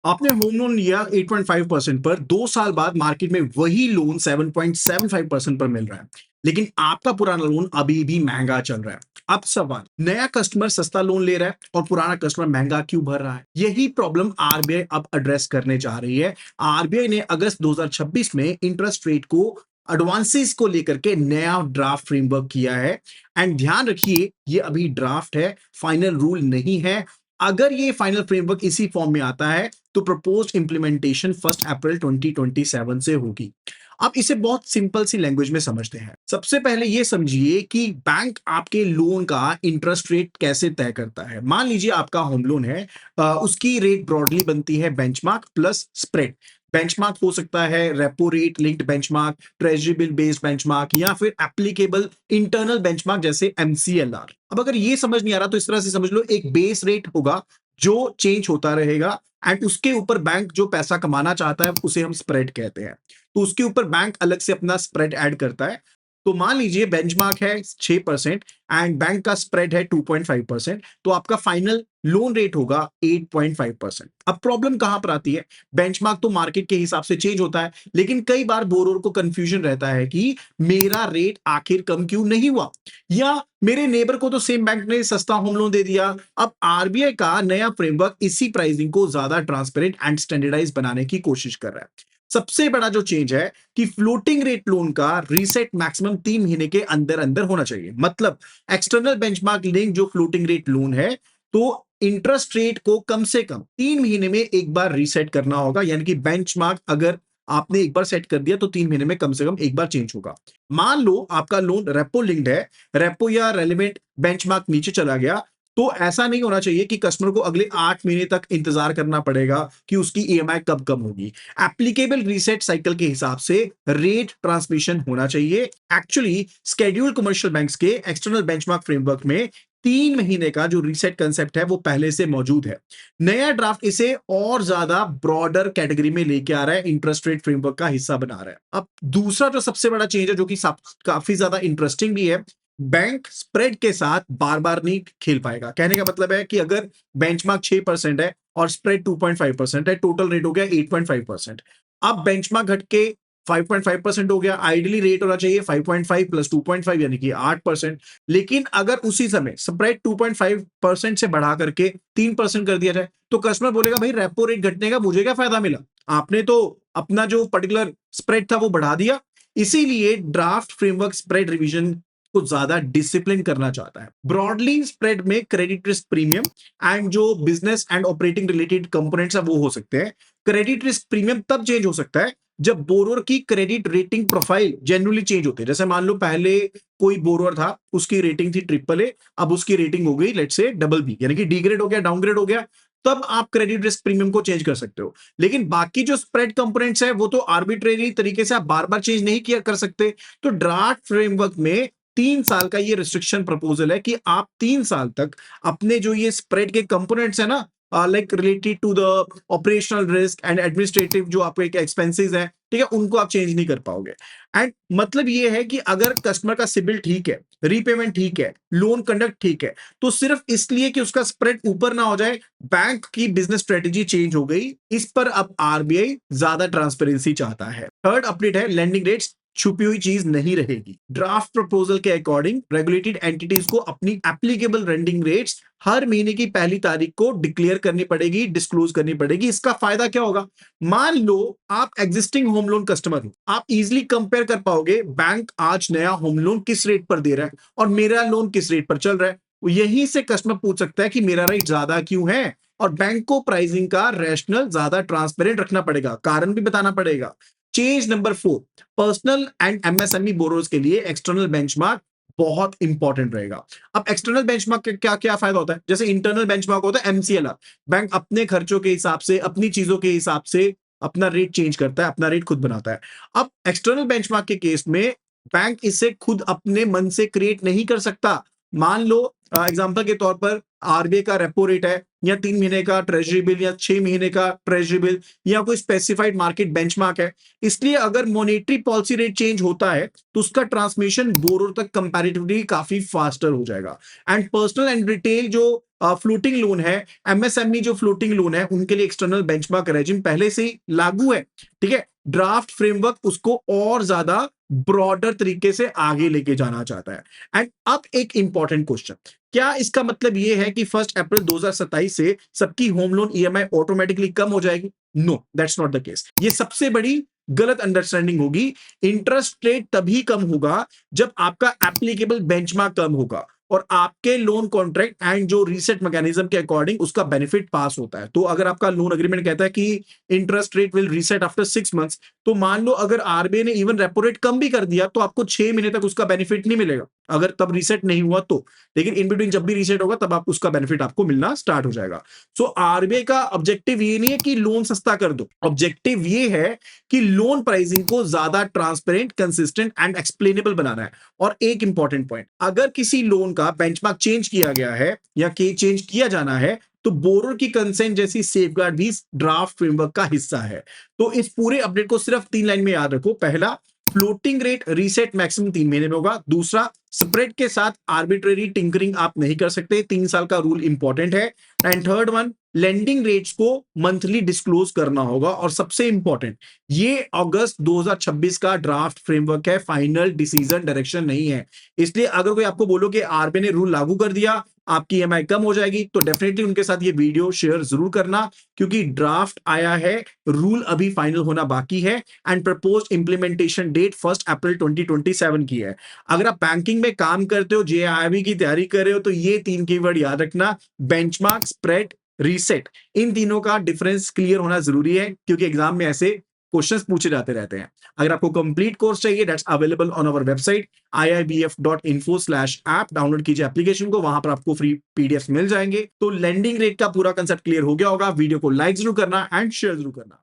आपने home loan लिया 8.5% पर, 2 साल बाद मार्केट में वही लोन 7.75% पर मिल रहा है, लेकिन आपका पुराना लोन अभी भी महंगा चल रहा है। अब सवाल, नया कस्टमर सस्ता लोन ले रहा है और पुराना कस्टमर महंगा क्यों भर रहा है? यही प्रॉब्लम आरबीआई अब एड्रेस करने जा रही है। आरबीआई ने अगस्त 2026 में इंटरेस्ट रेट को एडवांसेस को लेकर के नया ड्राफ्ट फ्रेमवर्क किया है। एंड ध्यान रखिए, ये अभी ड्राफ्ट है, फाइनल रूल नहीं है। अगर ये फाइनल फ्रेमवर्क इसी फॉर्म में आता है तो प्रपोज्ड इंप्लीमेंटेशन 1 अप्रैल 2027 से होगी। अब इसे बहुत सिंपल सी लैंग्वेज में समझते हैं। सबसे पहले ये समझिए कि बैंक आपके लोन का इंटरेस्ट रेट कैसे तय करता है। मान लीजिए आपका होम लोन है, उसकी रेट ब्रॉडली बनती है बेंचमार्क प्लस स्प्रेड। बेंचमार्क हो सकता है repo rate linked benchmark, treasury bill based benchmark या फिर एप्लीकेबल इंटरनल बेंचमार्क जैसे एमसीएलआर। अब अगर ये समझ नहीं आ रहा तो इस तरह से समझ लो, एक बेस रेट होगा जो चेंज होता रहेगा एंड उसके ऊपर बैंक जो पैसा कमाना चाहता है उसे हम स्प्रेड कहते हैं। तो उसके ऊपर बैंक अलग से अपना स्प्रेड ऐड करता है। तो मान लीजिए बेंचमार्क है 6% एंड बैंक का स्प्रेड है 2.5%, तो आपका फाइनल लोन रेट होगा 8.5%। अब प्रॉब्लम कहां पर आती है? बेंचमार्क तो मार्केट के हिसाब से चेंज होता है, लेकिन कई बार बोरोर को कंफ्यूजन रहता है कि मेरा रेट आखिर कम क्यों नहीं हुआ, या मेरे नेबर को तो सेम बैंक ने सस्ता होम लोन दे दिया। अब आरबीआई का नया फ्रेमवर्क इसी प्राइसिंग को ज्यादा ट्रांसपेरेंट एंड स्टैंडर्डाइज बनाने की कोशिश कर रहा है। सबसे बड़ा जो चेंज है कि फ्लोटिंग रेट लोन का रीसेट मैक्सिमम 3 महीने के अंदर अंदर होना चाहिए। मतलब एक्सटर्नल बेंचमार्क लिंक जो फ्लोटिंग रेट लोन है, तो इंटरेस्ट रेट को कम से कम 3 महीने में एक बार रीसेट करना होगा। यानी कि बेंचमार्क अगर आपने एक बार सेट कर दिया तो 3 महीने में कम से कम एक बार चेंज होगा। मान लो आपका लोन रेपो लिंक्ड है, रेपो या रेलिवेंट बेंचमार्क नीचे चला गया, तो ऐसा नहीं होना चाहिए कि कस्टमर को अगले 8 महीने तक इंतजार करना पड़ेगा कि उसकी ईएमआई कब कम होगी। एप्लीकेबल रीसेट साइकिल के हिसाब से रेट ट्रांसमिशन होना चाहिए। एक्चुअली स्केड्यूल कमर्शियल बैंक्स के एक्सटर्नल बेंचमार्क फ्रेमवर्क में 3 महीने का जो रीसेट कंसेप्ट है वो पहले से मौजूद है। नया ड्राफ्ट इसे और ज्यादा ब्रॉडर कैटेगरी में लेके आ रहा है, इंटरेस्ट रेट फ्रेमवर्क का हिस्सा बना रहा है। अब दूसरा जो सबसे बड़ा चेंज है, जो कि काफी ज्यादा इंटरेस्टिंग भी है, बैंक स्प्रेड के साथ बार बार नहीं खेल पाएगा। कहने का मतलब है कि अगर बेंचमार्क 6% है और स्प्रेड 2.5% है, टोटल रेट हो गया 8.5%। अब बेंचमार्क घट के 5.5% हो गया, आइडियली रेट होना चाहिए 5.5 प्लस 2.5 यानी कि 8%। लेकिन अगर उसी समय स्प्रेड 2.5% से बढ़ा करके 3% कर दिया जाए तो कस्टमर बोलेगा भाई रेपो रेट घटने का मुझे क्या फायदा मिला, आपने तो अपना जो पर्टिकुलर स्प्रेड था वो बढ़ा दिया। इसीलिए ड्राफ्ट फ्रेमवर्क स्प्रेड रिवीजन को ज्यादा डिसिप्लिन करना चाहता है। ब्रॉडली स्प्रेड में क्रेडिट रिस्क प्रीमियम एंड जो business and operating related components है वो हो सकते हैं। क्रेडिट रिस्क प्रीमियम तब चेंज हो सकता है जब बोरोर की credit rating profile genuinely change होती है। जैसे मान लो पहले कोई बोरोर था, उसकी रेटिंग थी ट्रिपल ए, अब उसकी रेटिंग हो गई लेट्स से डबल बी, यानी कि डीग्रेड हो गया, डाउनग्रेड हो गया, तब आप क्रेडिट रिस्क प्रीमियम को चेंज कर सकते हो। लेकिन बाकी जो स्प्रेड कंपोनेंट्स है वो तो आर्बिट्रेरी तरीके से आप बार बार चेंज नहीं किया कर सकते। तो ड्राफ्ट फ्रेमवर्क में 3 साल का ये रिस्ट्रिक्शन प्रपोजल है कि आप 3 साल तक अपने जो ये स्प्रेड के कंपोनेंट्स है ना, like related to the operational risk and administrative जो आपके एक्सपेंसेस हैं, ठीक है, उनको आप चेंज नहीं कर पाओगे। एंड मतलब ये है कि अगर कस्टमर का सिबिल ठीक है, रीपेमेंट ठीक है, लोन कंडक्ट ठीक है, तो सिर्फ इसलिए कि उसका स्प्रेड ऊपर ना हो जाए, बैंक की बिजनेस स्ट्रेटेजी चेंज हो गई। इस पर अब आरबीआई ज्यादा ट्रांसपेरेंसी चाहता है। थर्ड अपडेट है लेंडिंग रेट्स छुपी हुई चीज नहीं रहेगी। ड्राफ्ट प्रपोजल के अकॉर्डिंग रेगुलेटेड एंटिटीज को अपनी एप्लीकेबल लेंडिंग रेट्स हर महीने की पहली तारीख को डिक्लेयर करनी पड़ेगी, डिस्क्लोज करनी पड़ेगी। इसका फायदा क्या होगा? मान लो आप एग्जिस्टिंग होम लोन कस्टमर हो, आप इजीली कंपेयर कर पाओगे बैंक आज नया होम लोन किस रेट पर दे रहा है और मेरा लोन किस रेट पर चल रहा है। यहीं से कस्टमर पूछ सकता है कि मेरा रेट ज्यादा क्यों है, और बैंक को प्राइसिंग का रैशनल ज्यादा ट्रांसपेरेंट रखना पड़ेगा, कारण भी बताना पड़ेगा। Change number 4, personal and MSME borrows के लिए एक्सटर्नल बेंचमार्क बहुत इंपॉर्टेंट रहेगा। अब एक्सटर्नल बेंचमार्क का क्या क्या फायदा होता है? जैसे इंटरनल बेंचमार्क होता है एमसीएलआर, बैंक अपने खर्चों के हिसाब से, अपनी चीजों के हिसाब से अपना रेट चेंज करता है, अपना रेट खुद बनाता है। अब एक्सटर्नल बेंचमार्क के केस में बैंक इसे खुद अपने मन से क्रिएट नहीं कर सकता। मान लो एग्जांपल के तौर पर आरबीआई का रेपो रेट है, या 3 महीने का ट्रेजरी बिल, या 6 महीने का ट्रेजरी बिल, या कोई स्पेसिफाइड मार्केट बेंचमार्क है। इसलिए अगर मॉनेटरी पॉलिसी रेट चेंज होता है तो उसका ट्रांसमिशन बोरोर तक कंपैरेटिवली काफी फास्टर हो जाएगा। एंड पर्सनल एंड रिटेल जो फ्लोटिंग लोन है, एमएसएमई जो फ्लोटिंग लोन है उनके लिए एक्सटर्नल बेंचमार्क रेजिम पहले से ही लागू है। ठीक है, ड्राफ्ट फ्रेमवर्क उसको और ज्यादा ब्रॉडर तरीके से आगे लेके जाना चाहता है। एंड अब एक इंपॉर्टेंट क्वेश्चन, क्या इसका मतलब यह है कि 1 अप्रैल 2027 से सबकी होम लोन ईएमआई ऑटोमेटिकली कम हो जाएगी? No, that's not the case. ये सबसे बड़ी गलत अंडरस्टैंडिंग होगी। इंटरेस्ट रेट तभी कम होगा जब आपका एप्लीकेबल बेंचमार्क कम होगा और आपके लोन कॉन्ट्रैक्ट एंड जो रीसेट मैकेनिज्म के अकॉर्डिंग उसका बेनिफिट पास होता है। तो अगर आपका लोन एग्रीमेंट कहता है कि interest rate will reset after 6 months, तो मान लो अगर आरबीआई ने इवन रेपो रेट कम भी कर दिया तो आपको 6 महीने तक उसका बेनिफिट नहीं मिलेगा, अगर तब रीसेट नहीं हुआ तो। लेकिन इन बिटवीन जब भी रीसेट होगा तब आप उसका बेनिफिट आपको मिलना स्टार्ट हो जाएगा। सो आरबीआई का ऑब्जेक्टिव ये नहीं है कि लोन सस्ता कर दो, ऑब्जेक्टिव ये है कि लोन प्राइसिंग को ज्यादा ट्रांसपेरेंट, कंसिस्टेंट एंड एक्सप्लेनेबल बनाना है। और एक इंपॉर्टेंट पॉइंट, अगर किसी लोन का बेंचमार्क चेंज किया गया है या चेंज किया जाना है तो बोरोर की कंसेंट जैसी सेफगार्ड भी ड्राफ्ट फ्रेमवर्क का हिस्सा है। तो इस पूरे अपडेट को सिर्फ 3 लाइन में याद रखो। पहला, फ्लोटिंग रेट रीसेट मैक्सिमम 3 महीने में होगा। दूसरा, स्प्रेड के साथ आर्बिट्रेरी टिंकरिंग आप नहीं कर सकते, 3 साल का रूल इंपॉर्टेंट है। And third one, lending rates को मंथली डिस्क्लोज करना होगा। और सबसे इंपॉर्टेंट, ये अगस्त 2026 का ड्राफ्ट फ्रेमवर्क है, फाइनल डिसीजन डायरेक्शन नहीं है। इसलिए अगर कोई आपको बोलो कि आरबीआई ने रूल लागू कर दिया, आपकी ईएमआई कम हो जाएगी, तो डेफिनेटली उनके साथ ये वीडियो शेयर जरूर करना, क्योंकि ड्राफ्ट आया है, रूल अभी फाइनल होना बाकी है। एंड प्रपोज्ड इंप्लीमेंटेशन डेट 1 अप्रैल 2027 की है। अगर आप बैंकिंग में काम करते हो, जेआईबी की तैयारी कर रहे हो, तो ये 3 कीवर्ड याद रखना, बेंचमार्क, स्प्रेड, रीसेट। इन तीनों का डिफरेंस क्लियर होना जरूरी है, क्योंकि एग्जाम में ऐसे क्वेश्चंस पूछे जाते रहते हैं। अगर आपको कंप्लीट कोर्स चाहिए, that's available on our website iibf.info/app। Download कीजिए एप्लीकेशन को, वहां पर आपको फ्री पीडीएफ मिल जाएंगे। तो लेंडिंग रेट का पूरा कंसेप्ट क्लियर हो गया होगा। वीडियो को लाइक जरूर करना एंड शेयर जरूर करना।